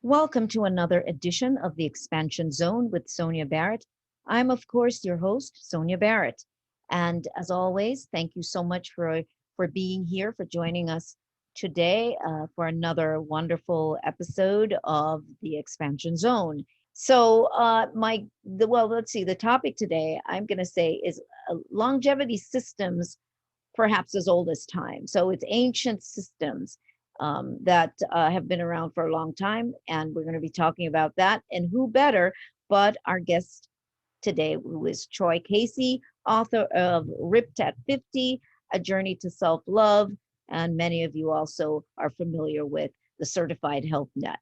Welcome to another edition of the Expansion Zone with Sonia Barrett. I'm, of course, your host, Sonia Barrett. And as always, thank you so much for being here, for joining us today for another wonderful episode of the Expansion Zone. So, let's see, the topic today I'm going to say is longevity systems perhaps as old as time. So it's ancient systems that have been around for a long time. And we're going to be talking about that. And who better but our guest today, who is Troy Casey, author of Ripped at 50, A Journey to Self-Love. And many of you also are familiar with the Certified Health Net,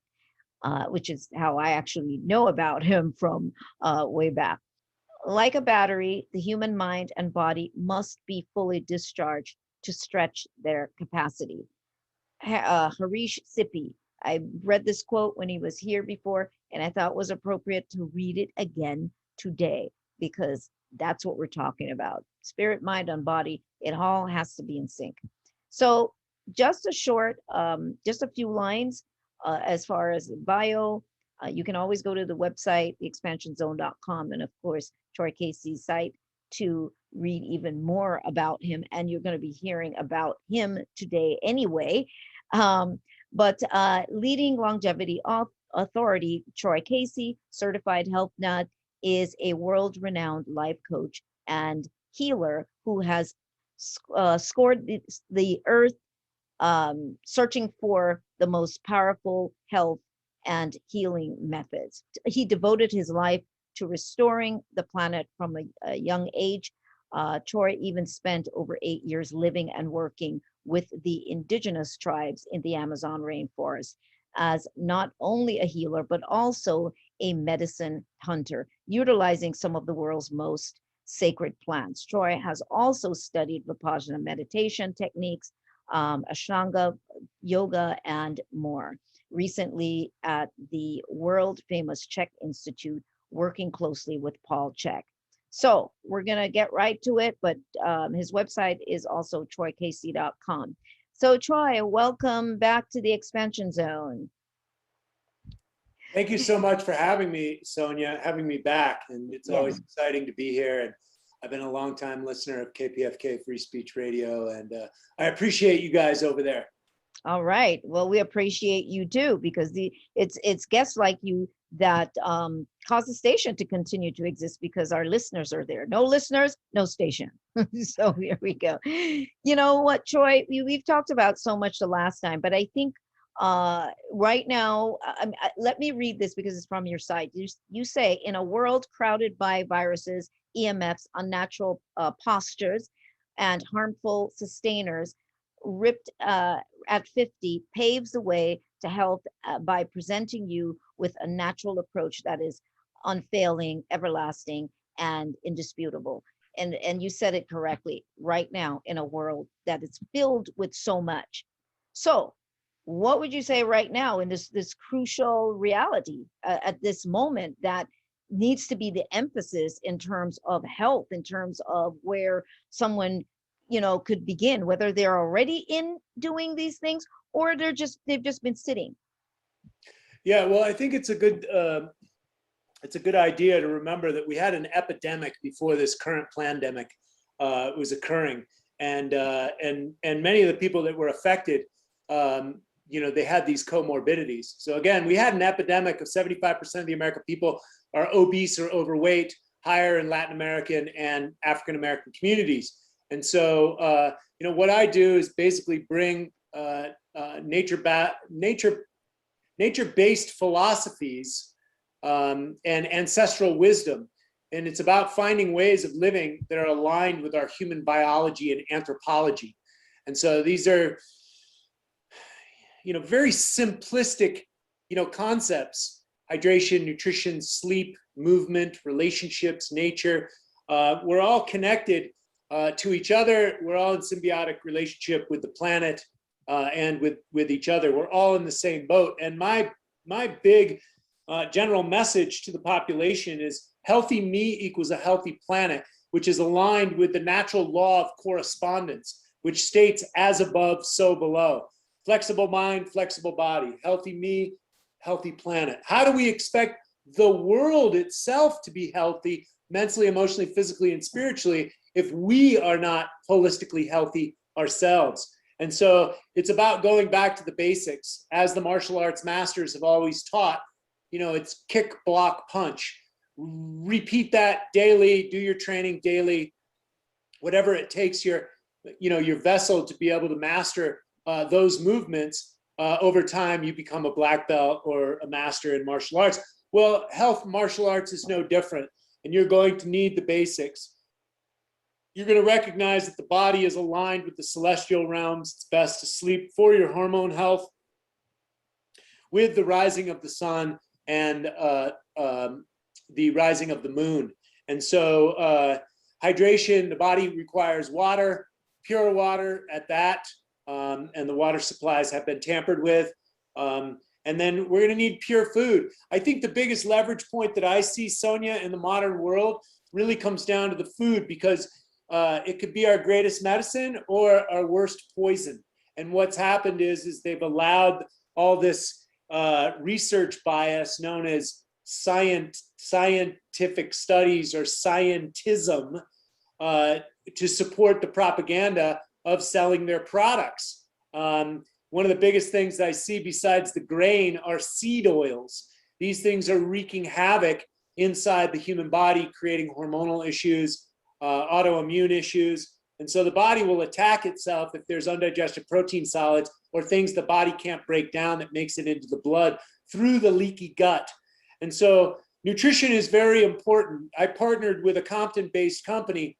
which is how I actually know about him from way back. Like a battery, the human mind and body must be fully discharged to stretch their capacity. Harish Sippy, I read this quote when he was here before, and I thought it was appropriate to read it again today because that's what we're talking about. Spirit, mind, and body, it all has to be in sync. So just just a few lines as far as bio. You can always go to the website, theexpansionzone.com, and of course, Troy Casey's site to read even more about him. And you're going to be hearing about him today anyway. But leading longevity authority, Troy Casey, certified health nut, is a world-renowned life coach and healer who has scored the earth, searching for the most powerful health and healing methods. He devoted his life to restoring the planet from a young age. Troy even spent over 8 years living and working with the indigenous tribes in the Amazon rainforest as not only a healer, but also a medicine hunter, utilizing some of the world's most sacred plants. Troy has also studied Vipassana meditation techniques, Ashtanga yoga, and more. Recently at the world famous Chek Institute, working closely with Paul Chek. So we're going to get right to it, but his website is also troycasey.com. So Troy, welcome back to the Expansion Zone. Thank you so much for having me, Sonia, having me back. And it's always exciting to be here. And I've been a long-time listener of KPFK Free Speech Radio, and I appreciate you guys over there. All right. Well, we appreciate you too, because it's guests like you that cause the station to continue to exist, because our listeners are there. No listeners, no station. So here we go. You know what, Troy, we've talked about so much the last time, but I think right now, let me read this because it's from your site. You say, in a world crowded by viruses, EMFs, unnatural postures, and harmful sustainers, Ripped at 50 paves the way to health by presenting you with a natural approach that is unfailing, everlasting, and indisputable. And you said it correctly, right now in a world that is filled with so much. So what would you say right now in this crucial reality at this moment that needs to be the emphasis in terms of health, in terms of where someone could begin, whether they're already in doing these things or they've just been sitting? Yeah, well, I think it's a good idea to remember that we had an epidemic before this current pandemic was occurring, and many of the people that were affected, they had these comorbidities. So again, we had an epidemic of 75% of the American people are obese or overweight, higher in Latin American and African American communities. And so, what I do is basically bring nature-based philosophies and ancestral wisdom. And it's about finding ways of living that are aligned with our human biology and anthropology. And so these are, very simplistic, concepts: hydration, nutrition, sleep, movement, relationships, nature. We're all connected to each other. We're all in symbiotic relationship with the planet and with each other. We're all in the same boat. And my big general message to the population is healthy me equals a healthy planet, which is aligned with the natural law of correspondence, which states as above, so below. Flexible mind, flexible body. Healthy me, healthy planet? How do we expect the world itself to be healthy mentally, emotionally, physically, and spiritually if we are not holistically healthy ourselves? And so it's about going back to the basics. As the martial arts masters have always taught, it's kick, block, punch. Repeat that daily, do your training daily, whatever it takes your vessel to be able to master those movements. Over time, you become a black belt or a master in martial arts. Well, health martial arts is no different, and you're going to need the basics. You're going to recognize that the body is aligned with the celestial realms. It's best to sleep for your hormone health with the rising of the sun and the rising of the moon. And so hydration, the body requires water, pure water at that, and the water supplies have been tampered with. And then we're going to need pure food. I think the biggest leverage point that I see, Sonia, in the modern world really comes down to the food, because it could be our greatest medicine or our worst poison. And what's happened is they've allowed all this research bias known as scientific studies or scientism to support the propaganda of selling their products. One of the biggest things I see besides the grain are seed oils. These things are wreaking havoc inside the human body, creating hormonal issues, autoimmune issues. And so the body will attack itself if there's undigested protein solids or things the body can't break down that makes it into the blood through the leaky gut. And so nutrition is very important. I partnered with a Compton-based company.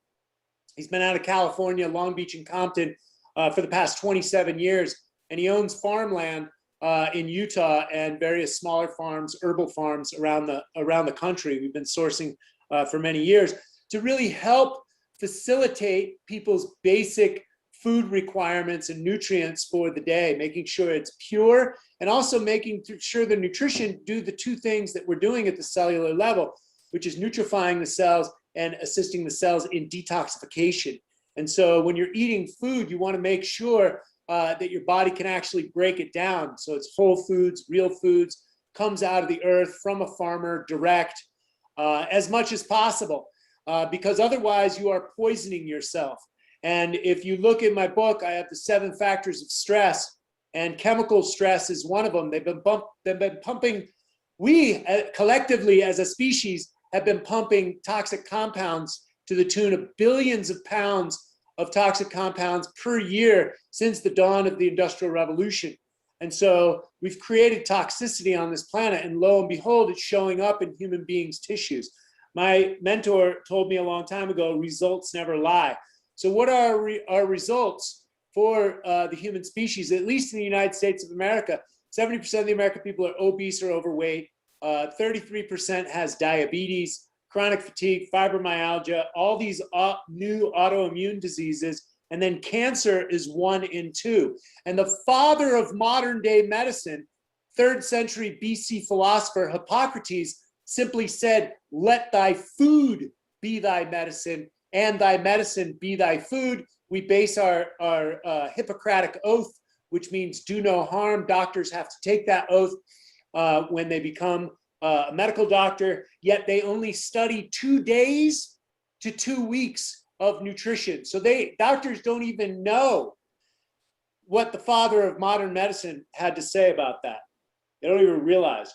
He's been out of California, Long Beach and Compton for the past 27 years. And he owns farmland in Utah and various smaller farms, herbal farms around the country. We've been sourcing for many years to really help facilitate people's basic food requirements and nutrients for the day, making sure it's pure and also making sure the nutrition do the two things that we're doing at the cellular level, which is nutrifying the cells and assisting the cells in detoxification. And so when you're eating food, you want to make sure that your body can actually break it down. So it's whole foods, real foods, comes out of the earth from a farmer direct as much as possible, because otherwise you are poisoning yourself. And if you look in my book, I have the 7 factors of stress, and chemical stress is one of them. They've been pumping, we collectively as a species have been pumping toxic compounds to the tune of billions of pounds of toxic compounds per year since the dawn of the Industrial Revolution. And so we've created toxicity on this planet, and lo and behold, it's showing up in human beings' tissues. My mentor told me a long time ago, results never lie. So what are our results for the human species, at least in the United States of America? 70% of the American people are obese or overweight. 33% has diabetes, chronic fatigue, fibromyalgia, all these new autoimmune diseases. And then cancer is 1 in 2. And the father of modern day medicine, 3rd century BC philosopher Hippocrates, simply said, "Let thy food be thy medicine, and thy medicine be thy food." We base our Hippocratic oath, which means do no harm. Doctors have to take that oath when they become a medical doctor, yet they only study 2 days to 2 weeks of nutrition. So doctors don't even know what the father of modern medicine had to say about that. They don't even realize.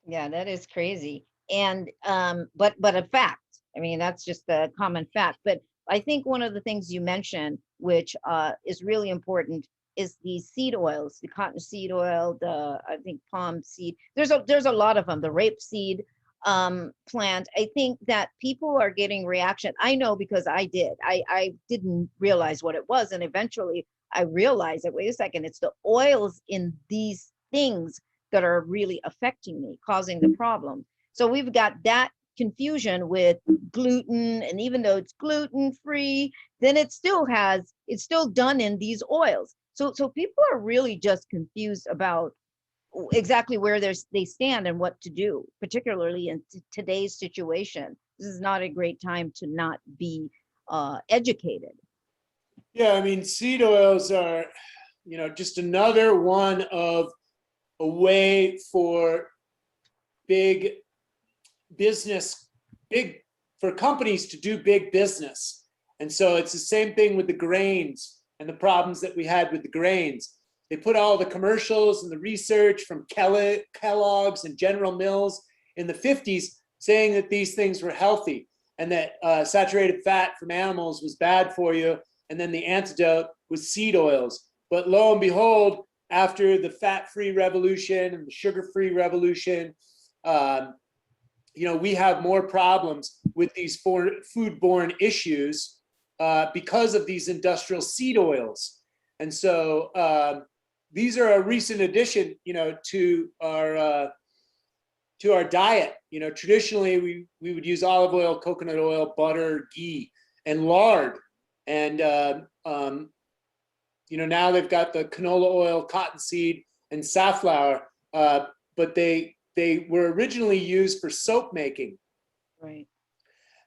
Yeah, that is crazy. And but a fact. I mean, that's just a common fact. But I think one of the things you mentioned, which is really important, is the seed oils, the cotton seed oil, I think palm seed. There's a lot of them. The rapeseed plant. I think that people are getting reaction. I know because I did. I didn't realize what it was, and eventually I realized that, wait a second, it's the oils in these things that are really affecting me, causing the problem. So we've got that confusion with gluten, and even though it's gluten free, then it's still done in these oils. So people are really just confused about exactly where they stand and what to do, particularly in today's situation. This is not a great time to not be educated. Yeah, I mean, seed oils are, just another one of a way for big business, for companies to do big business. And so it's the same thing with the grains and the problems that we had with the grains. They put all the commercials and the research from Kellogg's and General Mills in the 50s saying that these things were healthy and that saturated fat from animals was bad for you. And then the antidote was seed oils. But lo and behold, after the fat-free revolution and the sugar-free revolution, we have more problems with these foodborne issues because of these industrial seed oils. And so these are a recent addition, to our diet. Traditionally we would use olive oil, coconut oil, butter, ghee, and lard. And now they've got the canola oil, cottonseed, and safflower, but they were originally used for soap making. Right.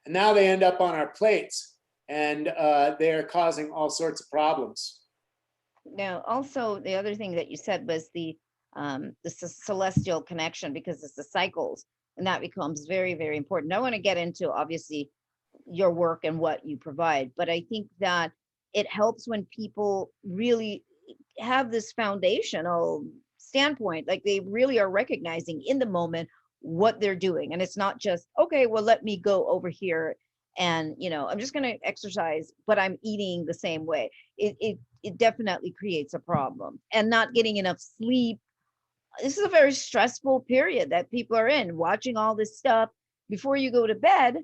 And now they end up on our plates, and they are causing all sorts of problems. Now, also the other thing that you said was the celestial connection, because it's the cycles, and that becomes very, very important. I want to get into obviously your work and what you provide, but I think that it helps when people really have this foundational standpoint, like they really are recognizing in the moment what they're doing, and it's not just, okay, well, let me go over here and I'm just going to exercise, but I'm eating the same way. It definitely creates a problem. And not getting enough sleep, this is a very stressful period that people are in, watching all this stuff before you go to bed.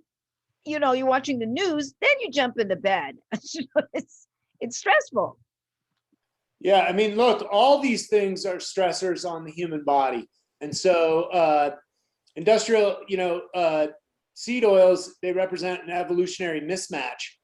You're watching the news, then you jump into bed. It's stressful. Yeah, I mean, look, all these things are stressors on the human body. And so industrial, seed oils, they represent an evolutionary mismatch.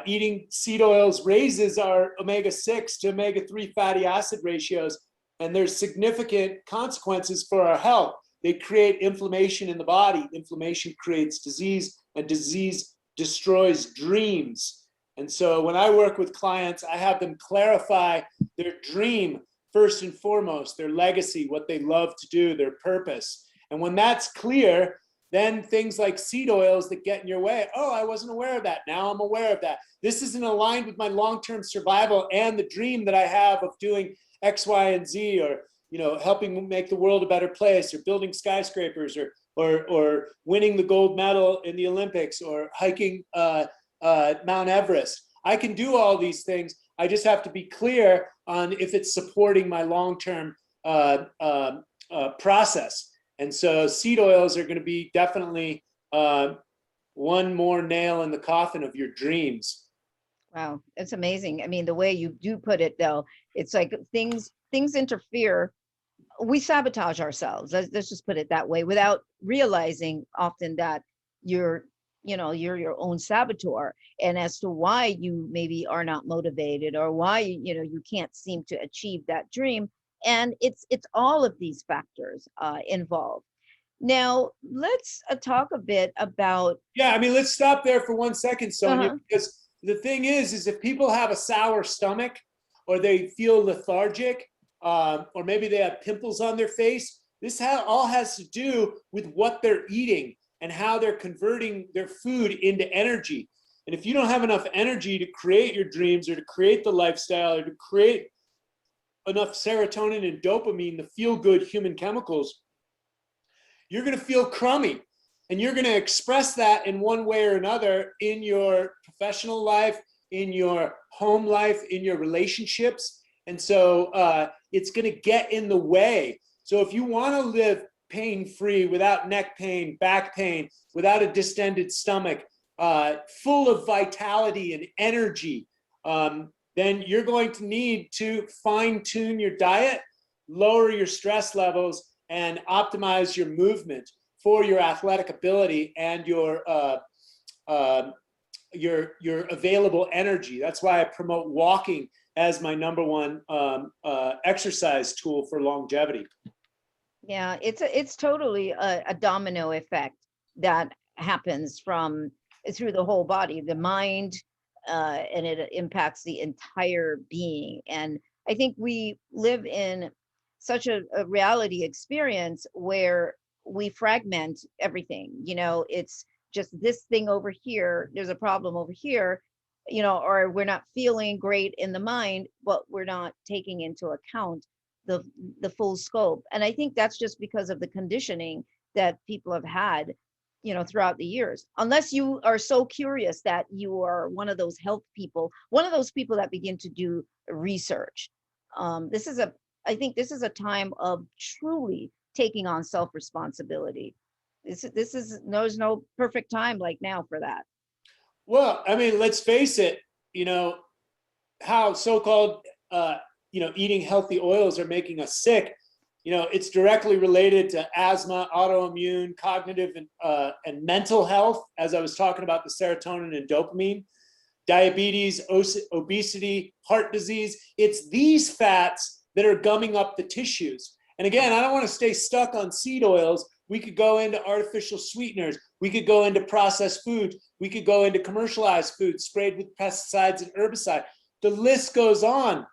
Eating seed oils raises our omega-6 to omega-3 fatty acid ratios, and there's significant consequences for our health. They create inflammation in the body. Inflammation creates disease, and disease destroys dreams. And so when I work with clients, I have them clarify their dream first and foremost, their legacy, what they love to do, their purpose. And when that's clear, then things like seed oils that get in your way, oh, I wasn't aware of that. Now I'm aware of that. This isn't aligned with my long-term survival and the dream that I have of doing X, Y, and Z, or helping make the world a better place, or building skyscrapers, or winning the gold medal in the Olympics, or hiking Mount Everest. I can do all these things. I just have to be clear on if it's supporting my long-term process. And so seed oils are going to be definitely one more nail in the coffin of your dreams. Wow, it's amazing. I mean, the way you do put it, though, it's like things interfere. We sabotage ourselves. Let's just put it that way, without realizing often that you're your own saboteur, and as to why you maybe are not motivated, or why you can't seem to achieve that dream. And it's all of these factors involved. Now let's talk a bit about. Yeah, I mean, let's stop there for 1 second, Sonia, because the thing is if people have a sour stomach, or they feel lethargic, or maybe they have pimples on their face, this all has to do with what they're eating and how they're converting their food into energy. And if you don't have enough energy to create your dreams, or to create the lifestyle, or to create enough serotonin and dopamine, the feel-good human chemicals, you're going to feel crummy. And you're going to express that in one way or another in your professional life, in your home life, in your relationships. And so it's going to get in the way. So if you want to live pain-free, without neck pain, back pain, without a distended stomach, full of vitality and energy, then you're going to need to fine-tune your diet, lower your stress levels, and optimize your movement for your athletic ability and your available energy. That's why I promote walking as my number one exercise tool for longevity. Yeah, it's totally a domino effect that happens through the whole body, the mind, and it impacts the entire being. And I think we live in such a reality experience where we fragment everything. It's just this thing over here, there's a problem over here, or we're not feeling great in the mind, but we're not taking into account the the full scope. And I think that's just because of the conditioning that people have had, throughout the years. Unless you are so curious that you are one of those health people, one of those people that begin to do research. This is a I think this is a time of truly taking on self-responsibility. This is there's no perfect time like now for that. Well, I mean, let's face it, you know, how so-called, eating healthy oils are making us sick. It's directly related to asthma, autoimmune, cognitive, and mental health, as I was talking about the serotonin and dopamine, diabetes, obesity, heart disease. It's these fats that are gumming up the tissues. And again, I don't want to stay stuck on seed oils. We could go into artificial sweeteners. We could go into processed foods. We could go into commercialized foods sprayed with pesticides and herbicide. The list goes on.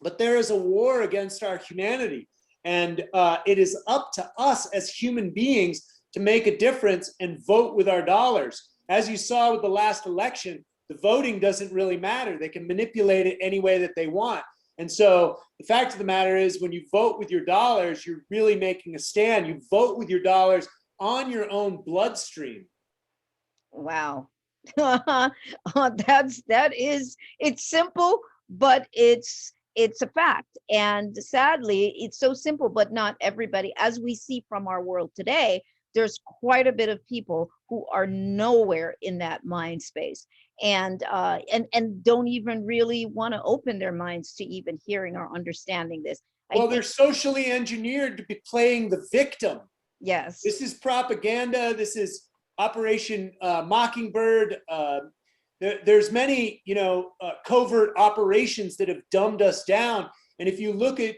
But there is a war against our humanity. And it is up to us as human beings to make a difference and vote with our dollars. As you saw with the last election, the voting doesn't really matter. They can manipulate it any way that they want. And so the fact of the matter is, when you vote with your dollars, you're really making a stand. You vote with your dollars on your own bloodstream. Wow. It's simple, but it's a fact. And sadly, it's so simple, but not everybody. As we see from our world today, there's quite a bit of people who are nowhere in that mind space, and don't even really want to open their minds to even hearing or understanding this. Well, they're socially engineered to be playing the victim. Yes. This is propaganda. This is Operation Mockingbird. There's many, covert operations that have dumbed us down. And if you look at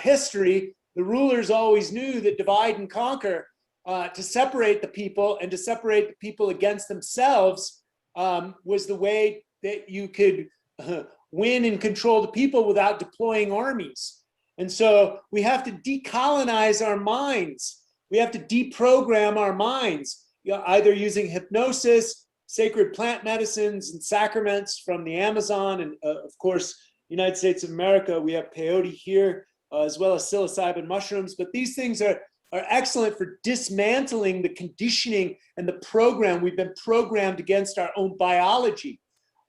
history, the rulers always knew that divide and conquer, to separate the people and to separate the people against themselves, was the way that you could win and control the people without deploying armies. And so we have to decolonize our minds. We have to deprogram our minds, either using hypnosis, sacred plant medicines, and sacraments from the Amazon, and of course, United States of America. We have peyote here, as well as psilocybin mushrooms. But these things are excellent for dismantling the conditioning and the program. We've been programmed against our own biology.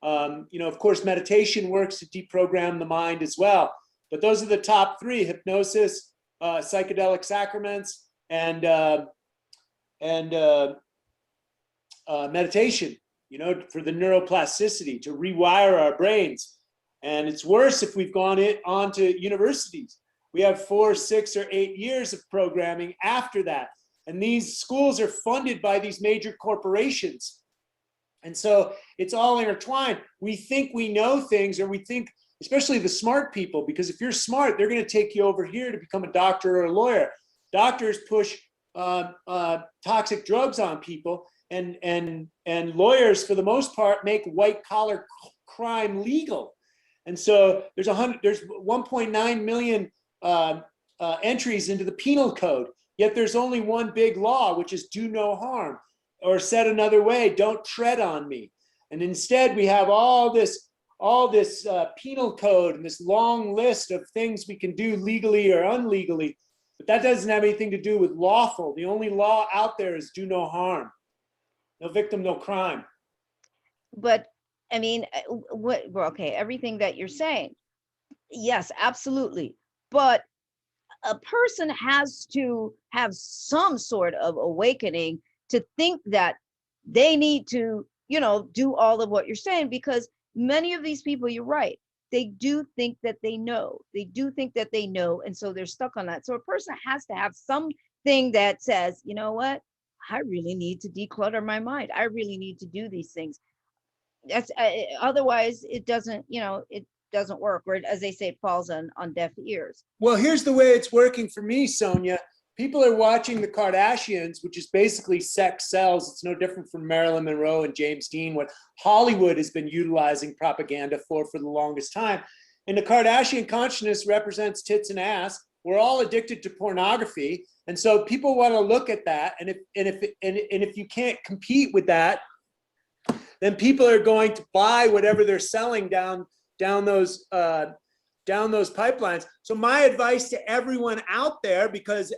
Of course, meditation works to deprogram the mind as well. But those are the top three: hypnosis, psychedelic sacraments, and meditation, for the neuroplasticity, to rewire our brains. And it's worse if we've gone on to universities. We have 4, 6, or 8 years of programming after that. And these schools are funded by these major corporations. And so it's all intertwined. We think we know things, or we think, especially the smart people, because if you're smart, they're going to take you over here to become a doctor or a lawyer. Doctors push toxic drugs on people, and lawyers, for the most part, make white collar crime legal. And so there's 1.9 million entries into the penal code, yet there's only one big law, which is do no harm, or said another way, don't tread on me. And instead we have all this penal code and this long list of things we can do legally or unlegally, but that doesn't have anything to do with lawful. The only law out there is do no harm. No victim, no crime. But I mean, okay, everything that you're saying, yes, absolutely. But a person has to have some sort of awakening to think that they need to, do all of what you're saying, because many of these people, you're right, they do think that they know. They do think that they know, and so they're stuck on that. So a person has to have something that says, you know what? I really need to declutter my mind. I really need to do these things. That's otherwise it doesn't, it doesn't work. Or as they say, it falls on deaf ears. Well, here's the way it's working for me, Sonia. People are watching the Kardashians, which is basically sex sells. It's no different from Marilyn Monroe and James Dean, what Hollywood has been utilizing propaganda for the longest time. And the Kardashian consciousness represents tits and ass. we're all addicted to pornography. And so people want to look at that. And if you can't compete with that, then people are going to buy whatever they're selling down those pipelines. So my advice to everyone out there, because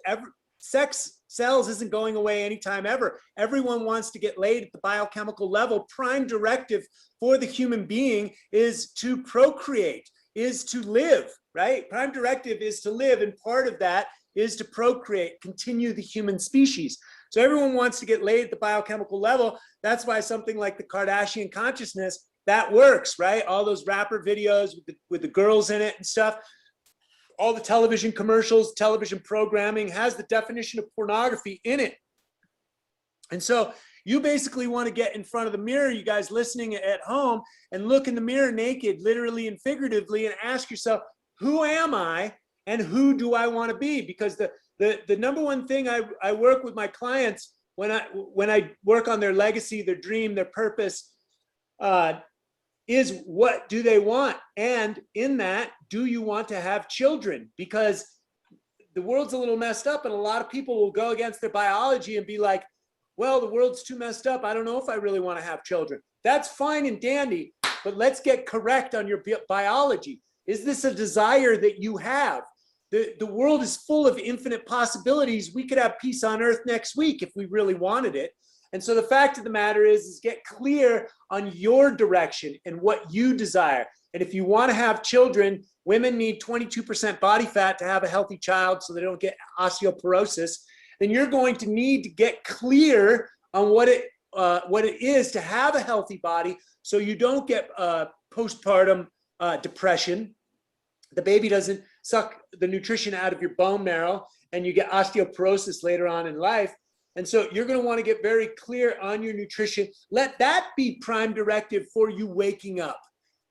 sex sells isn't going away anytime ever. Everyone wants to get laid at the biochemical level. Prime directive for the human being is to procreate, is to live, right? Prime directive is to live, and part of that is to procreate, continue the human species. So everyone wants to get laid at the biochemical level. That's why something like the Kardashian consciousness, that works, right? All those rapper videos with the girls in it and stuff. All the television commercials, television programming has the definition of pornography in it. And so you basically want to get in front of the mirror, you guys listening at home, and look in the mirror naked, literally and figuratively, and ask yourself, who am I and who do I want to be? Because the number one thing I work with my clients when I work on their legacy, their dream, their purpose, is what do they want? And in that, do you want to have children? Because the world's a little messed up, and a lot of people will go against their biology and be like, well, the world's too messed up. I don't know if I really want to have children. That's fine and dandy, but let's get correct on your biology. Is this a desire that you have? The world is full of infinite possibilities. We could have peace on earth next week if we really wanted it. And so the fact of the matter is get clear on your direction and what you desire. And if you want to have children, women need 22% body fat to have a healthy child so they don't get osteoporosis. Then you're going to need to get clear on what it is to have a healthy body so you don't get postpartum depression. The baby doesn't suck the nutrition out of your bone marrow and you get osteoporosis later on in life. And so you're going to want to get very clear on your nutrition. Let that be prime directive for you waking up,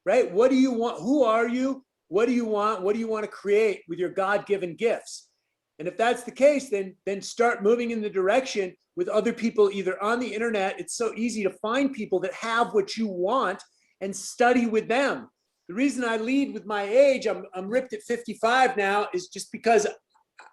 right? What do you want? Who are you? What do you want? What do you want to create with your God-given gifts? And if that's the case, then start moving in the direction with other people, either on the internet. It's so easy to find people that have what you want and study with them. The reason I lead with my age, I'm ripped at 55 now, is just because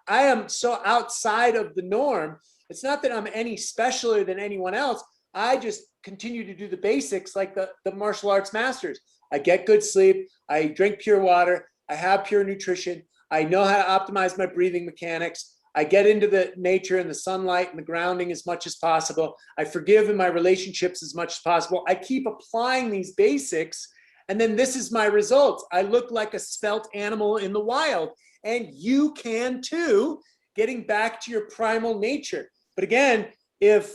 I am so outside of the norm. It's not that I'm any specialer than anyone else. I just continue to do the basics like the martial arts masters. I get good sleep. I drink pure water. I have pure nutrition. I know how to optimize my breathing mechanics. I get into the nature and the sunlight and the grounding as much as possible. I forgive in my relationships as much as possible. I keep applying these basics, and then this is my result. I look like a svelte animal in the wild, and you can too, getting back to your primal nature. But again, if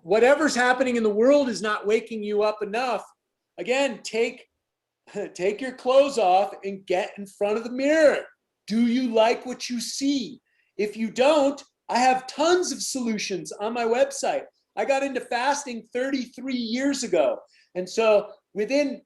whatever's happening in the world is not waking you up enough, again, take your clothes off and get in front of the mirror. Do you like what you see? If you don't, I have tons of solutions on my website. I got into fasting 33 years ago. And so within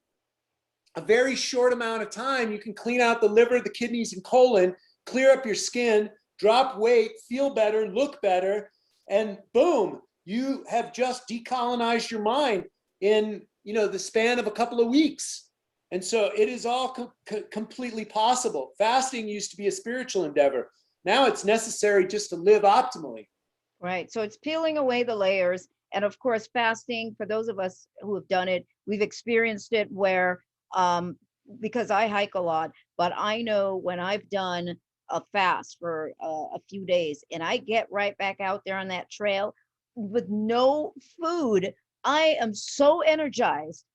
a very short amount of time, you can clean out the liver, the kidneys, and colon, clear up your skin, drop weight, feel better, look better, and boom, you have just decolonized your mind in the span of a couple of weeks. And so it is all completely possible. Fasting used to be a spiritual endeavor. Now it's necessary just to live optimally. Right. So it's peeling away the layers. And of course, fasting, for those of us who have done it, we've experienced it where, because I hike a lot, but I know when I've done a fast for a few days and I get right back out there on that trail with no food, I am so energized.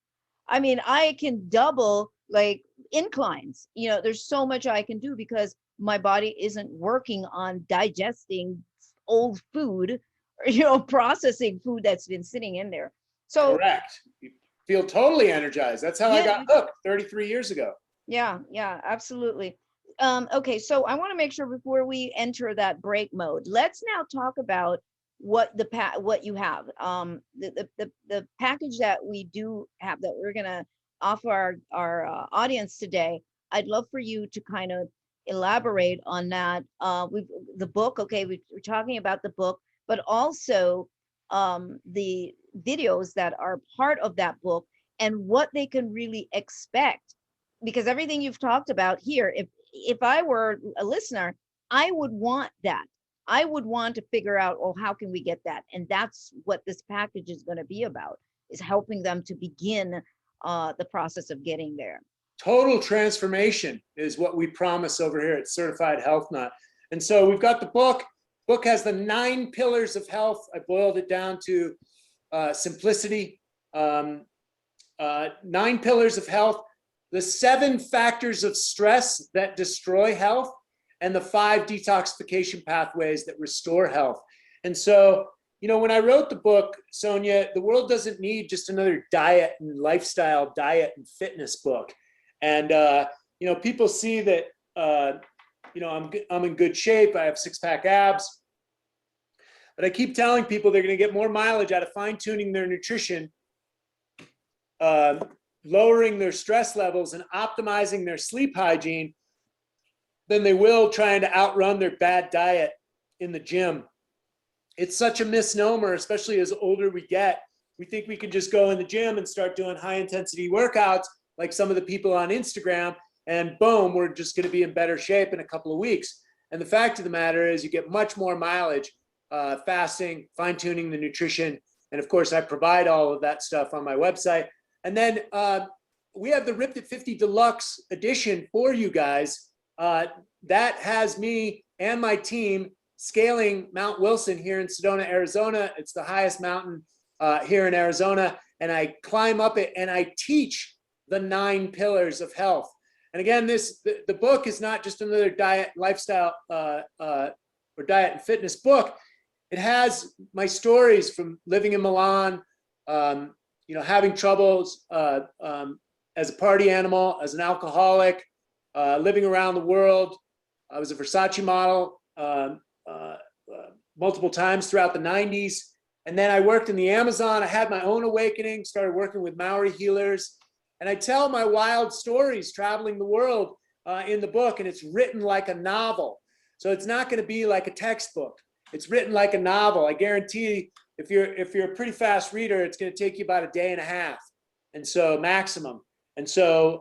I mean, I can double like inclines. There's so much I can do because my body isn't working on digesting old food or, processing food that's been sitting in there. So correct. You feel totally energized. That's how I got hooked 33 years ago. Yeah, absolutely. Okay, so I want to make sure before we enter that break mode, let's now talk about what you have. The package that we do have that we're gonna offer our audience today. I'd love for you to kind of elaborate on that. The book. Okay, we're talking about the book, but also the videos that are part of that book and what they can really expect. Because everything you've talked about here, if I were a listener, I would want that. I would want to figure out, oh, how can we get that? And that's what this package is going to be about, is helping them to begin the process of getting there. Total transformation is what we promise over here at Certified Health Nut. And so we've got the book. Book has the 9 pillars of health. I boiled it down to simplicity. 9 pillars of health, the 7 factors of stress that destroy health, and the 5 detoxification pathways that restore health. And so, you know, when I wrote the book, Sonia, the world doesn't need just another diet and lifestyle, diet and fitness book. And, you know, people see that, you know, I'm in good shape. I have 6-pack abs. But I keep telling people they're going to get more mileage out of fine-tuning their nutrition, lowering their stress levels, and optimizing their sleep hygiene than they will trying to outrun their bad diet in the gym. It's such a misnomer, especially as older we get. We think we can just go in the gym and start doing high-intensity workouts like some of the people on Instagram, and boom, we're just going to be in better shape in a couple of weeks. And the fact of the matter is you get much more mileage fasting, fine-tuning the nutrition, and of course, I provide all of that stuff on my website. And then we have the Ripped at 50 Deluxe edition for you guys. That has me and my team scaling Mount Wilson here in Sedona, Arizona. It's the highest mountain here in Arizona. And I climb up it and I teach the 9 pillars of health. And again, the book is not just another diet, lifestyle, or diet and fitness book. It has my stories from living in Milan, you know, having troubles as a party animal, as an alcoholic, living around the world. I was a Versace model multiple times throughout the 90s. And then I worked in the Amazon. I had my own awakening, started working with Maori healers. And I tell my wild stories traveling the world in the book, and it's written like a novel. So it's not going to be like a textbook. It's written like a novel. I guarantee if you're a pretty fast reader, it's going to take you about a day and a half. And so maximum. And so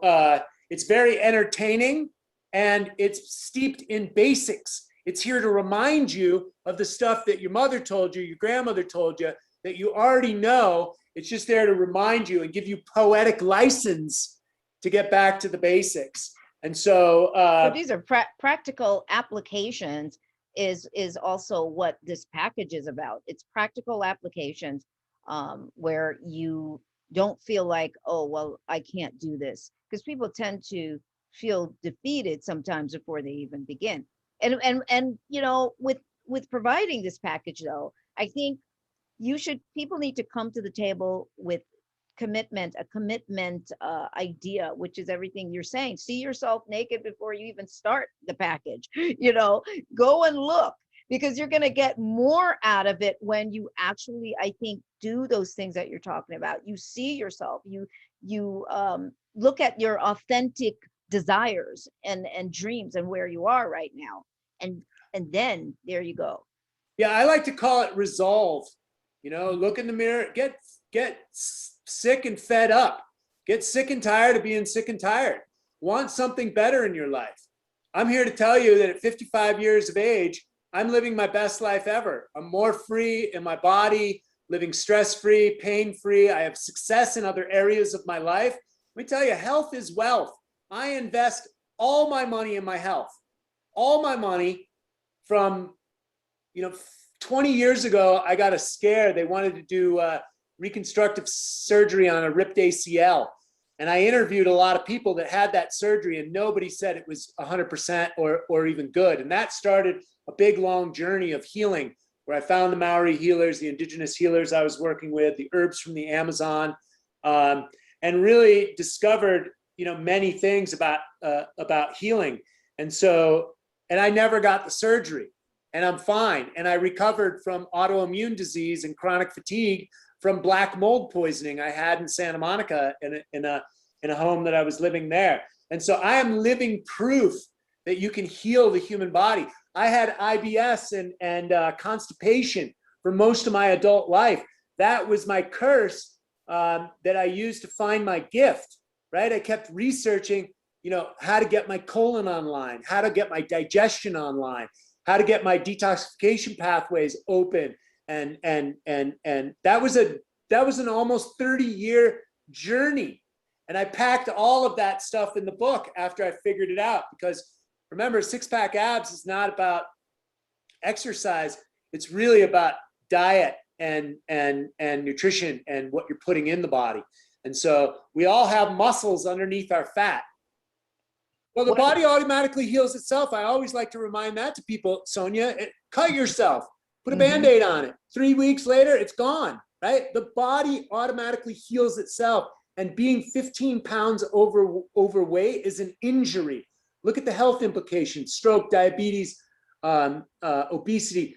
it's very entertaining, and it's steeped in basics. It's here to remind you of the stuff that your mother told you, your grandmother told you, that you already know. It's just there to remind you and give you poetic license to get back to the basics. And so, so these are practical applications is also what this package is about. It's practical applications where you don't feel like, oh, well, I can't do this, because people tend to feel defeated sometimes before they even begin. And you know, with providing this package, though, I think people need to come to the table with a commitment idea, which is everything you're saying. See yourself naked before you even start the package. You know, go and look, because you're going to get more out of it when you actually, I think, do those things that you're talking about. You see yourself, you look at your authentic desires and dreams and where you are right now, and then there you go. Yeah, I like to call it resolve. You know, look in the mirror, get sick and fed up, get sick and tired of being sick and tired. Want something better in your life. I'm here to tell you that at 55 years of age, I'm living my best life ever. I'm more free in my body, living stress-free, pain-free. I have success in other areas of my life. Let me tell you, health is wealth. I invest all my money in my health, all my money. From, you know, 20 years ago, I got a scare. They wanted to do reconstructive surgery on a ripped ACL. And I interviewed a lot of people that had that surgery, and nobody said it was 100% or even good. And that started a big, long journey of healing, where I found the Maori healers, the indigenous healers I was working with, the herbs from the Amazon, and really discovered, you know, many things about healing. And so, and I never got the surgery, and I'm fine. And I recovered from autoimmune disease and chronic fatigue from black mold poisoning I had in Santa Monica in a home that I was living there. And so I am living proof that you can heal the human body. I had IBS and constipation for most of my adult life. That was my curse that I used to find my gift, right? I kept researching how to get my colon online, how to get my digestion online, how to get my detoxification pathways open. And that was an almost 30-year journey. And I packed all of that stuff in the book after I figured it out, because remember, six-pack abs is not about exercise. It's really about diet and nutrition and what you're putting in the body. And so we all have muscles underneath our fat. Well, the body automatically heals itself. I always like to remind that to people, Sonia. Cut yourself, put a Band-Aid on it. 3 weeks later, it's gone, right? The body automatically heals itself. And being 15 pounds overweight is an injury. Look at the health implications: stroke, diabetes, obesity.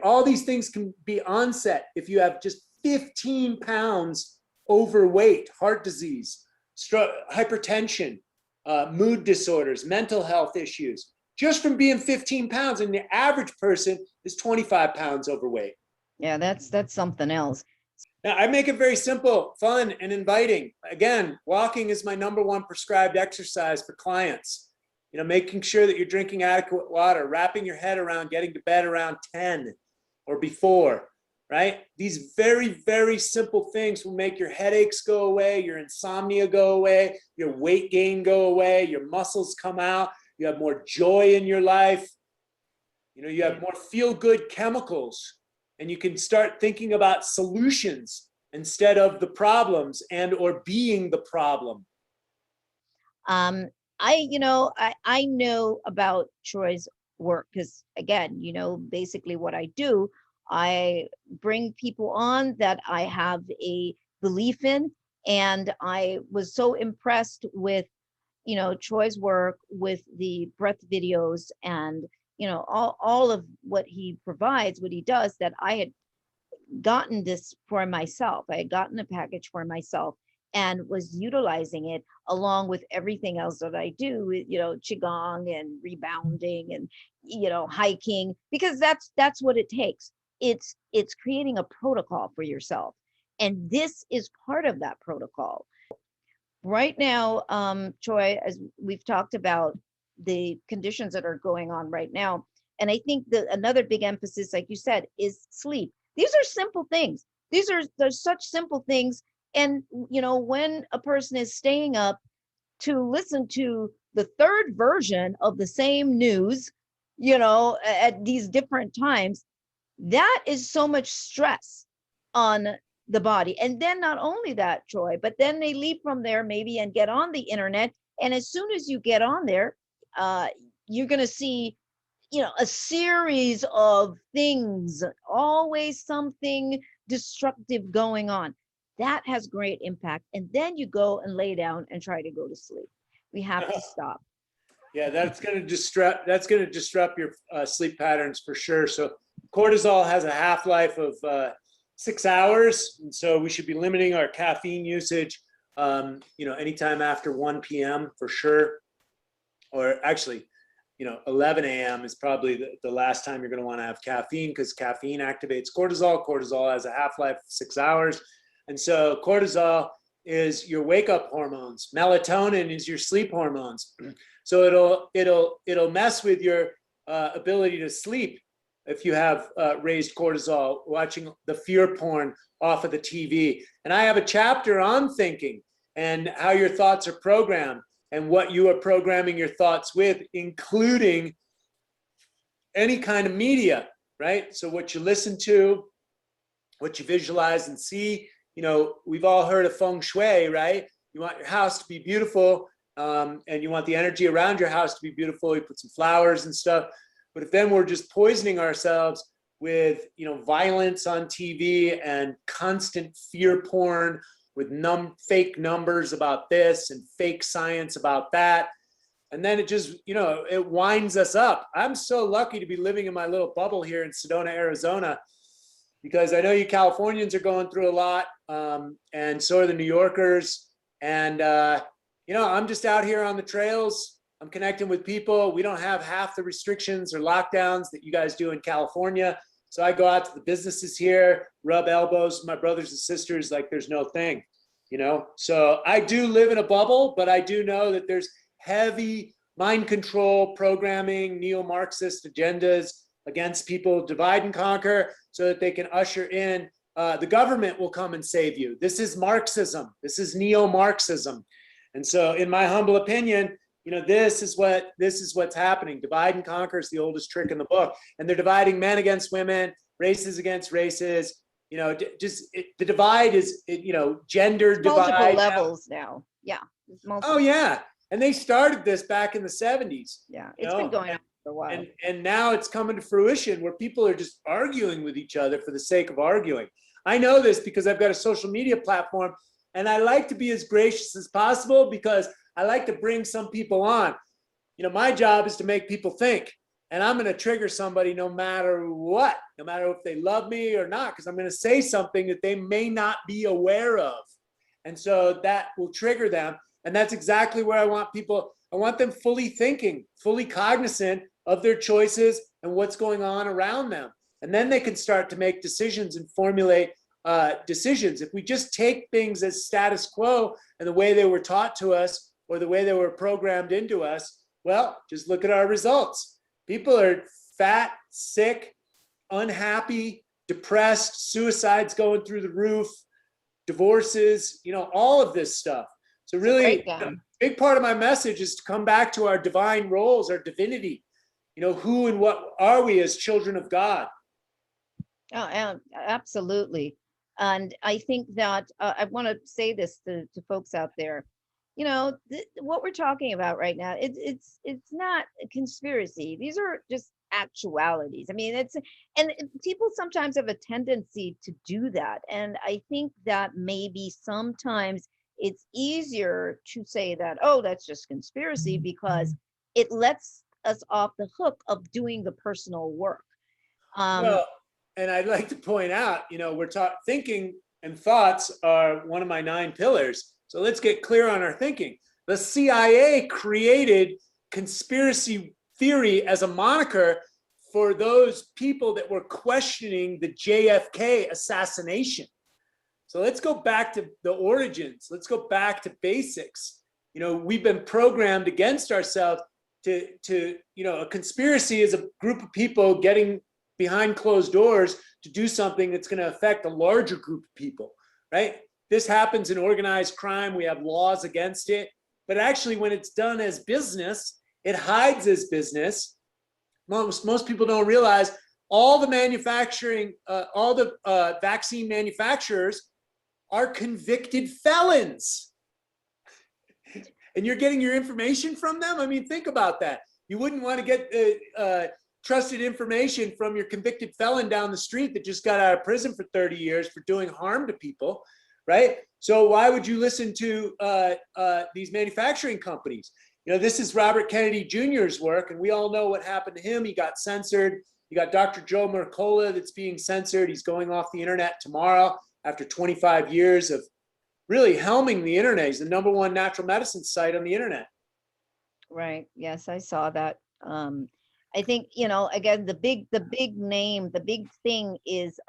All these things can be onset if you have just 15 pounds overweight, heart disease, stroke, hypertension, mood disorders, mental health issues, just from being 15 pounds. And the average person is 25 pounds overweight. Yeah, that's something else. Now, I make it very simple, fun, and inviting. Again, walking is my #1 prescribed exercise for clients. Making sure that you're drinking adequate water, wrapping your head around getting to bed around 10 or before, right? These very, very simple things will make your headaches go away, your insomnia go away, your weight gain go away, your muscles come out, you have more joy in your life, you have more feel-good chemicals, and you can start thinking about solutions instead of the problems or being the problem. I know about Troy's work because, again, basically what I do, I bring people on that I have a belief in, and I was so impressed with, Troy's work with the breath videos and, all of what he provides, what he does, that I had gotten this for myself. I had gotten a package for myself and was utilizing it along with everything else that I do, qigong and rebounding and, hiking, because that's what it takes. It's creating a protocol for yourself. And this is part of that protocol. Right now, Troy, as we've talked about the conditions that are going on right now, and I think that another big emphasis, like you said, is sleep. These are simple things. They're such simple things. And, when a person is staying up to listen to the third version of the same news, at these different times, that is so much stress on the body. And then not only that, Troy, but then they leave from there maybe and get on the internet. And as soon as you get on there, you're going to see, a series of things, always something destructive going on. That has great impact. And then you go and lay down and try to go to sleep. We have to stop. Yeah, that's going to disrupt your sleep patterns for sure. So cortisol has a half-life of 6 hours. And so we should be limiting our caffeine usage, anytime after 1 p.m. for sure. Or actually, 11 a.m. is probably the last time you're going to want to have caffeine, because caffeine activates cortisol. Cortisol has a half-life of 6 hours. And so cortisol is your wake-up hormones. Melatonin is your sleep hormones. So it'll mess with your ability to sleep if you have raised cortisol, watching the fear porn off of the TV. And I have a chapter on thinking and how your thoughts are programmed and what you are programming your thoughts with, including any kind of media, right? So what you listen to, what you visualize and see. We've all heard of feng shui, right? You want your house to be beautiful, and you want the energy around your house to be beautiful. You put some flowers and stuff. But if then we're just poisoning ourselves with, violence on TV and constant fear porn with fake numbers about this and fake science about that, and then it just, it winds us up. I'm so lucky to be living in my little bubble here in Sedona, Arizona, because I know you Californians are going through a lot, and so are the New Yorkers. And, I'm just out here on the trails. I'm connecting with people. We don't have half the restrictions or lockdowns that you guys do in California. So I go out to the businesses here, rub elbows with my brothers and sisters like there's no thing, So I do live in a bubble, but I do know that there's heavy mind control programming, neo-Marxist agendas against people, divide and conquer, so that they can usher in the government will come and save you. This is Marxism. This is neo-Marxism. And so in my humble opinion, this is what's happening. Divide and conquer is the oldest trick in the book. And they're dividing men against women, races against races. The divide is, gender It's divide. multiple levels now. Yeah. Oh, yeah. And they started this back in the 70s. Yeah. It's been going on for a while. And now it's coming to fruition where people are just arguing with each other for the sake of arguing. I know this because I've got a social media platform, and I like to be as gracious as possible because I like to bring some people on. My job is to make people think, and I'm going to trigger somebody no matter what, no matter if they love me or not, because I'm going to say something that they may not be aware of. And so that will trigger them. And that's exactly where I want people. I want them fully thinking, fully cognizant of their choices and what's going on around them. And then they can start to make decisions and formulate decisions. If we just take things as status quo and the way they were taught to us or the way they were programmed into us, well, just look at our results. People are fat, sick, unhappy, depressed, suicides going through the roof, divorces, all of this stuff. So really, a big part of my message is to come back to our divine roles, our divinity. Who and what are we as children of God? Oh, absolutely. And I think that I want to say this to folks out there. What we're talking about right now, it's not a conspiracy. These are just actualities. I mean, and people sometimes have a tendency to do that. And I think that maybe sometimes it's easier to say that, oh, that's just conspiracy, because it lets us off the hook of doing the personal work. Well, and I'd like to point out, we're thinking and thoughts are one of my 9 pillars. So let's get clear on our thinking. The CIA created conspiracy theory as a moniker for those people that were questioning the JFK assassination. So let's go back to the origins. Let's go back to basics. We've been programmed against ourselves to a conspiracy is a group of people getting behind closed doors to do something that's going to affect a larger group of people, right? This happens in organized crime. We have laws against it. But actually, when it's done as business, it hides as business. Most people don't realize all the manufacturing, all the vaccine manufacturers are convicted felons. And you're getting your information from them? I mean, think about that. You wouldn't want to get trusted information from your convicted felon down the street that just got out of prison for 30 years for doing harm to people, right? So why would you listen to these manufacturing companies? This is Robert Kennedy Jr.'s work, and we all know what happened to him. He got censored. You got Dr. Joe Mercola that's being censored. He's going off the internet tomorrow after 25 years of really helming the internet. He's the #1 natural medicine site on the internet. Right. Yes, I saw that. I think, again, the big thing is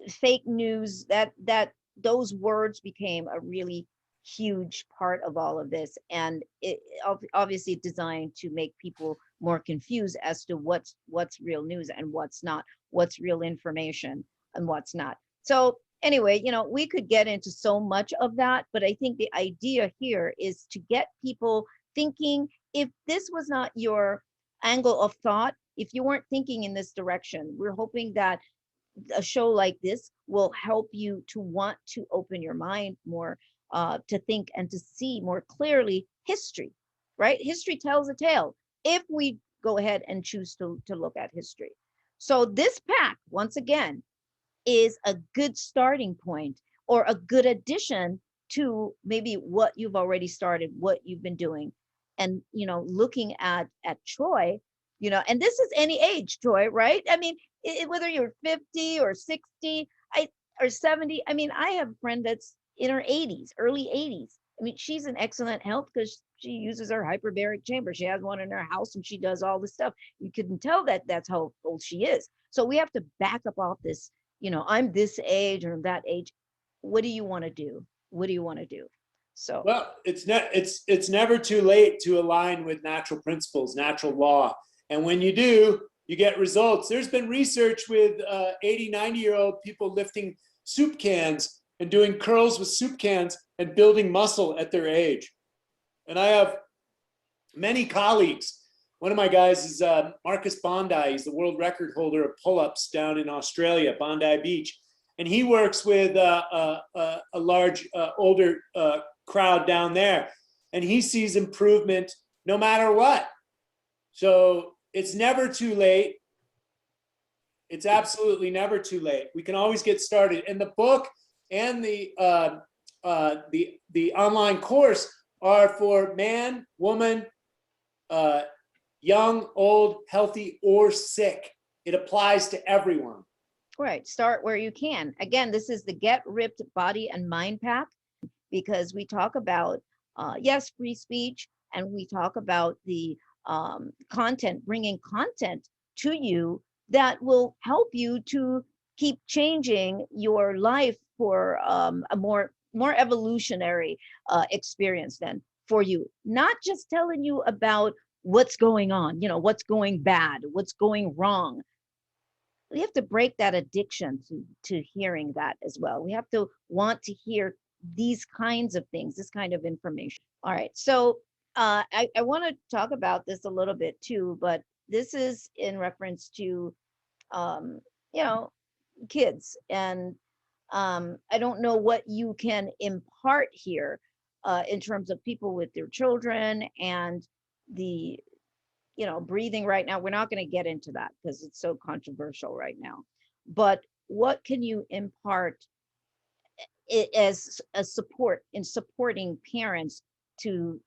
fake news. That those words became a really huge part of all of this, and it obviously designed to make people more confused as to what's real news and what's not, what's real information and what's not. So anyway, we could get into so much of that, but I think the idea here is to get people thinking. If this was not your angle of thought, if you weren't thinking in this direction, we're hoping that a show like this will help you to want to open your mind more, to think and to see more clearly history, right? History tells a tale if we go ahead and choose to look at history. So this pack, once again, is a good starting point or a good addition to maybe what you've already started, what you've been doing. And, looking at Troy, and this is any age, Troy, right? I mean, whether you're 50 or 60, or 70, I mean, I have a friend that's in her 80s, early 80s. I mean, she's in excellent health because she uses her hyperbaric chamber. She has one in her house and she does all this stuff. You couldn't tell that that's how old she is. So we have to back up off this, I'm this age or that age. What do you want to do? What do you want to do? So, Well, it's never too late to align with natural principles, natural law. And when you do, you get results. There's been research with 80, 90-year-old people lifting soup cans and doing curls with soup cans and building muscle at their age. And I have many colleagues. One of my guys is Marcus Bondi. He's the world record holder of pull-ups down in Australia, Bondi Beach. And he works with a large older crowd down there. And he sees improvement no matter what. So it's never too late. It's absolutely never too late. We can always get started. And the book and the online course are for man, woman, young, old, healthy, or sick. It applies to everyone. right, start where you can. Again, this is the Get Ripped Body and Mind Pack, because we talk about, yes, free speech, and we talk about the content, bringing content to you that will help you to keep changing your life for a more evolutionary experience then for you. Not just telling you about what's going on, what's going bad, what's going wrong. We have to break that addiction to hearing that as well. We have to want to hear these kinds of things, this kind of information. All right, so I want to talk about this a little bit too, but this is in reference to kids, and I don't know what you can impart here in terms of people with their children and the breathing right now. We're not going to get into that because it's so controversial right now. But what can you impart as a support in supporting parents to,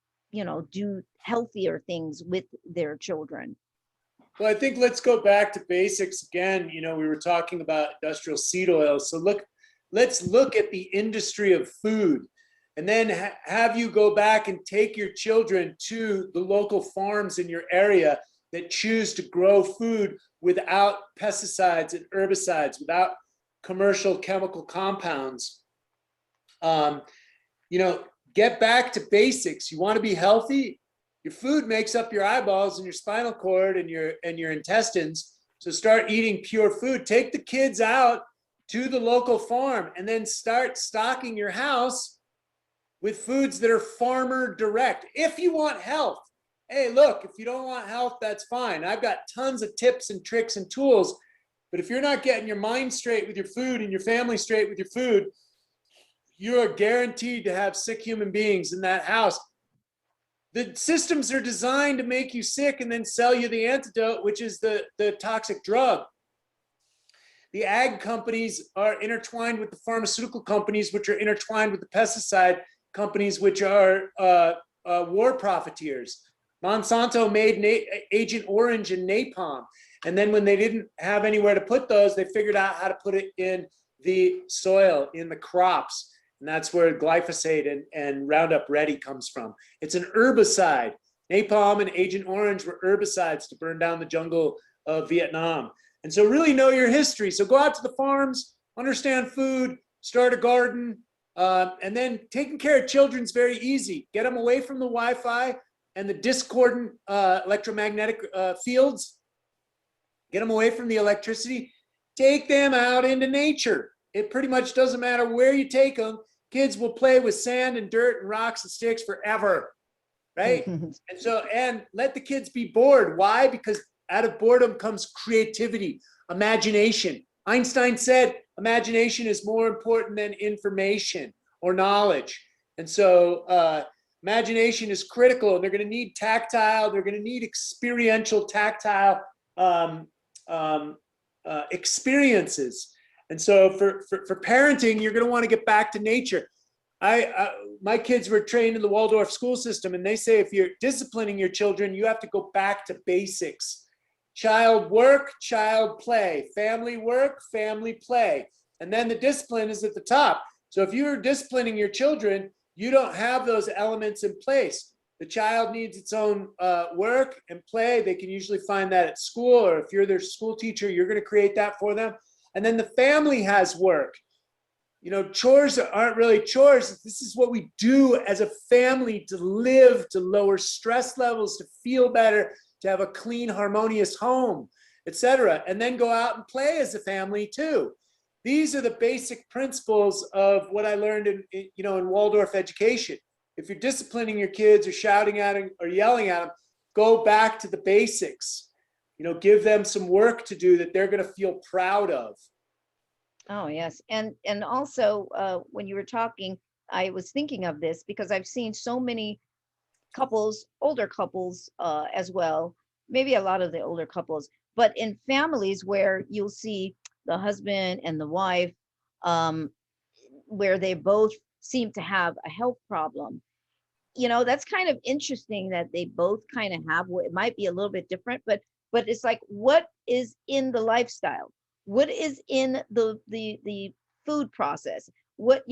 do healthier things with their children? Well, I think let's go back to basics again. We were talking about industrial seed oil. So let's look at the industry of food, and then have you go back and take your children to the local farms in your area that choose to grow food without pesticides and herbicides, without commercial chemical compounds. Get back to basics. You want to be healthy? Your food makes up your eyeballs and your spinal cord and your intestines. So start eating pure food. Take the kids out to the local farm and then start stocking your house with foods that are farmer direct. If you want health, hey, look, if you don't want health, that's fine. I've got tons of tips and tricks and tools. But if you're not getting your mind straight with your food and your family straight with your food, you are guaranteed to have sick human beings in that house. The systems are designed to make you sick and then sell you the antidote, which is the toxic drug. The ag companies are intertwined with the pharmaceutical companies, which are intertwined with the pesticide companies, which are war profiteers. Monsanto made Agent Orange and napalm. And then when they didn't have anywhere to put those, they figured out how to put it in the soil, in the crops. And that's where glyphosate and Roundup Ready comes from. It's an herbicide. Napalm and Agent Orange were herbicides to burn down the jungle of Vietnam. And so really know your history. So go out to the farms, understand food, start a garden, and then taking care of children's very easy. Get them away from the Wi-Fi and the discordant electromagnetic fields. Get them away from the electricity. Take them out into nature. It pretty much doesn't matter where you take them. Kids will play with sand and dirt and rocks and sticks forever, right? and let the kids be bored. Why? Because out of boredom comes creativity, imagination. Einstein said imagination is more important than information or knowledge. And so imagination is critical. They're going to need tactile. They're going to need experiential tactile experiences. And so for parenting, you're going to want to get back to nature. My kids were trained in the Waldorf school system, and they say if you're disciplining your children, you have to go back to basics. Child work, child play, family work, family play. And then the discipline is at the top. So if you're disciplining your children, you don't have those elements in place. The child needs its own work and play. They can usually find that at school, or if you're their school teacher, you're going to create that for them. And then the family has work. chores aren't really chores. This is what we do as a family to live, to lower stress levels, to feel better, to have a clean, harmonious home, etc. And then go out and play as a family too. These are the basic principles of what I learned in Waldorf education. If you're disciplining your kids or shouting at them or yelling at them, go back to the basics. Give them some work to do that they're going to feel proud of. Oh, yes. And also, when you were talking, I was thinking of this because I've seen so many couples, older couples, as well, maybe a lot of the older couples, but in families where you'll see the husband and the wife, um, where they both seem to have a health problem. That's kind of interesting that they both kind of have what it might be a little bit different, but it's like, what is in the lifestyle? What is in the food process? What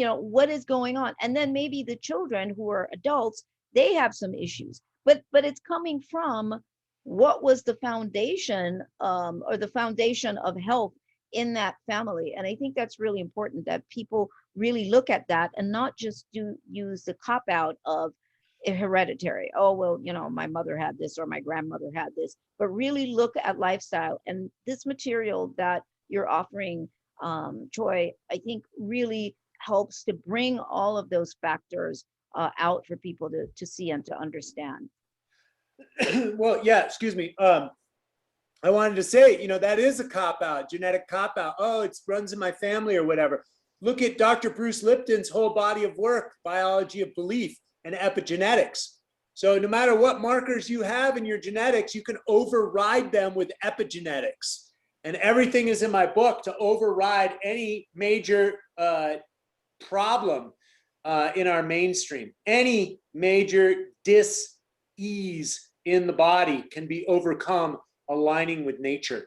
is going on? And then maybe the children who are adults, they have some issues, but it's coming from what was the foundation, or the foundation of health in that family. And I think that's really important that people really look at that and not just use the cop out of hereditary. Oh, well, my mother had this or my grandmother had this, but really look at lifestyle. And this material that you're offering, Troy, I think really helps to bring all of those factors out for people to see and to understand. Well, yeah, excuse me. I wanted to say, that is a cop out, genetic cop out. Oh, it runs in my family or whatever. Look at Dr. Bruce Lipton's whole body of work, Biology of Belief and Epigenetics. So no matter what markers you have in your genetics, you can override them with epigenetics. And everything is in my book to override any major problem in our mainstream. Any major dis-ease in the body can be overcome aligning with nature.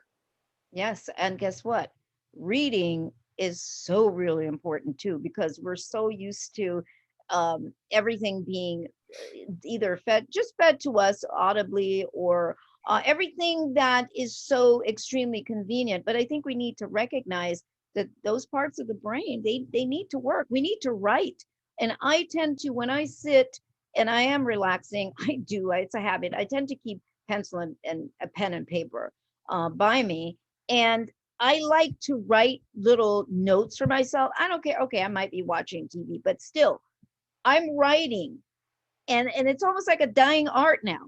Yes, and guess what? Reading is so really important too, because we're so used to everything being either fed to us audibly, or everything that is so extremely convenient. But I think we need to recognize that those parts of the brain, they need to work. We need to write. And I tend to, when I sit and I am relaxing, it's a habit. I tend to keep pencil and a pen and paper by me. And I like to write little notes for myself. I don't care. Okay, I might be watching TV, but still, I'm writing. And it's almost like a dying art now.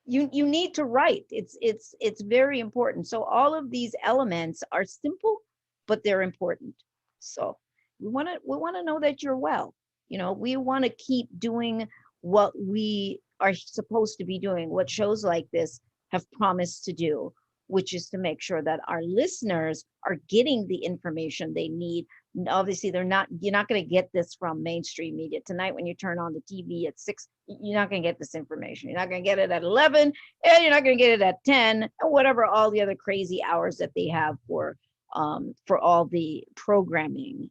You need to write. It's very important. So all of these elements are simple, but they're important. So we want to know that you're well. We want to keep doing what we are supposed to be doing, what shows like this have promised to do, which is to make sure that our listeners are getting the information they need. Obviously, you're not going to get this from mainstream media. Tonight, when you turn on the TV at 6, you're not going to get this information. You're not going to get it at 11, and you're not going to get it at 10, and whatever all the other crazy hours that they have for all the programming,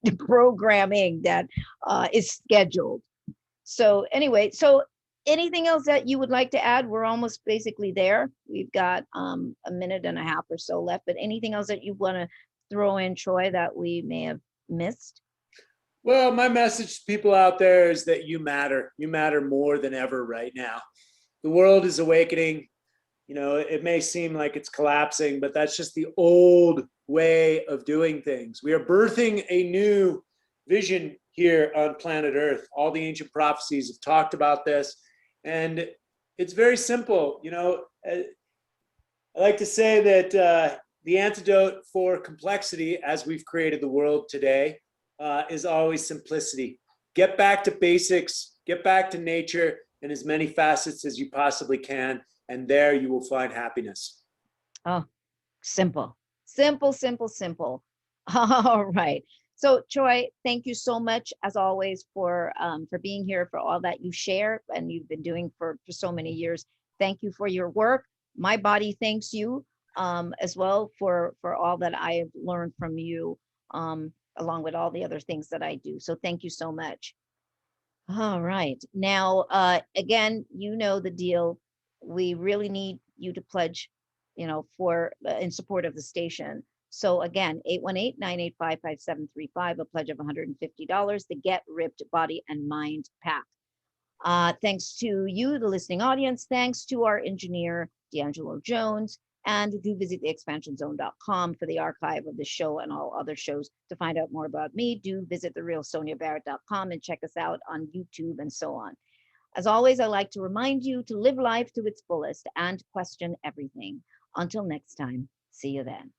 the programming that is scheduled. So anyway, anything else that you would like to add? We're almost basically there. We've got a minute and a half or so left, but anything else that you want to throw in, Troy, that we may have missed? Well, my message to people out there is that you matter. You matter more than ever right now. The world is awakening. It may seem like it's collapsing, but that's just the old way of doing things. We are birthing a new vision here on planet Earth. All the ancient prophecies have talked about this, and it's very simple. I like to say that the antidote for complexity, as we've created the world today, is always simplicity. Get back to basics, get back to nature in as many facets as you possibly can, and there you will find happiness. Oh, simple. Simple. All right. So Troy, thank you so much as always for being here, for all that you share and you've been doing for so many years. Thank you for your work. My body thanks you as well for all that I have learned from you, along with all the other things that I do. So thank you so much. All right. Now, again, you know the deal. We really need you to pledge, for in support of the station. So again, 818-985-5735, a pledge of $150, the Get Ripped Body and Mind Pack. Thanks to you, the listening audience. Thanks to our engineer, D'Angelo Jones. And do visit theexpansionzone.com for the archive of the show and all other shows. To find out more about me, do visit therealsoniabarrett.com and check us out on YouTube and so on. As always, I like to remind you to live life to its fullest and question everything. Until next time, see you then.